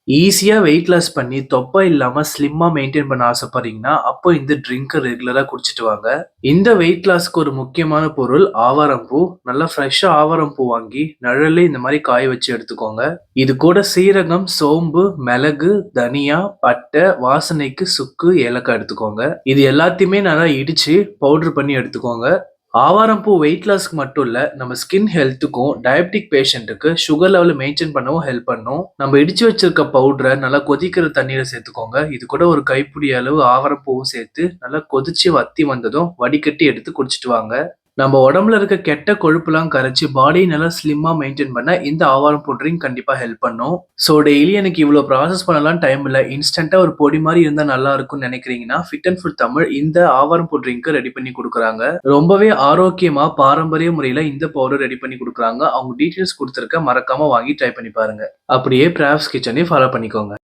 ஈஸியா weight loss பண்ணி தொப்பை இல்லாம ஸ்லிம்மா மெயின்டெயின் பண்ண ஆசைப்படுறீங்கன்னா, அப்போ இந்த ட்ரிங்க்க ரெகுலரா குடிச்சிட்டு வாங்க. இந்த வெயிட் லாஸ்க்கு ஒரு முக்கியமான பொருள் ஆவாரம் பூ. நல்லா ஃப்ரெஷ்ஷா ஆவாரம் பூ வாங்கி நிழல்லே இந்த மாரி காய வச்சு எடுத்துக்கோங்க. இது கூட சீரகம், சோம்பு, மிளகு, தனியா, பட்டை, வாசனைக்கு சுக்கு, ஏலக்காய் எடுத்துக்கோங்க. இது எல்லாத்தையுமே நல்லா இடிச்சு பவுடர் பண்ணி எடுத்துக்கோங்க. ஆவாரம் பூ வெயிட் லாஸ்க்கு மட்டும் இல்ல, நம்ம ஸ்கின் ஹெல்த்துக்கும், டயபெட்டிக் பேஷண்ட்டுக்கு சுகர் லெவல மெயின்டெயின் பண்ணவும் ஹெல்ப் பண்ணும். நம்ம இடிச்சு வச்சிருக்க பவுடர நல்லா கொதிக்கிற தண்ணீல சேர்த்துக்கோங்க. இது கூட ஒரு கைப்பிடி அளவு ஆவாரம் பூவும் சேர்த்து நல்லா கொதிச்சு வத்தி வந்ததும் வடிகட்டி எடுத்து குடிச்சிட்டு வாங்க. நம்ம உடம்புல இருக்க கெட்ட கொழுப்புலாம் கரைச்சு பாடிய நல்லா ஸ்லிம்மா மெயின்டெயின் பண்ண இந்த ஆவாரம் பூ ட்ரிங்க் கண்டிப்பா ஹெல்ப் பண்ணும். ஸோ டெய்லி எனக்கு இவ்ளோ ப்ராசஸ் பண்ணலாம் டைம் இல்ல. இன்ஸ்டன்ட்டா ஒரு பொடி மாரி இருந்தா நல்லா இருக்கும்னு நினைக்கிறீங்கன்னா, ஃபிட் அண்ட் ஃபுட் தமிழ் இந்த ஆவாரம் பூ ட்ரிங்க்க ரெடி பண்ணி குடுக்குறாங்க. ரொம்பவே ஆரோக்கியமா பாரம்பரிய முறையில இந்த பவுடர் ரெடி பண்ணி குடுக்குறாங்க. அவங்க டீட்டெயில்ஸ் குடுத்திருக்கேன். மறக்காம வாங்கி ட்ரை பண்ணி பாருங்க. அப்படியே பிராவ்ஸ் கிச்சனையும் ஃபாலோ பண்ணிக்கோங்க.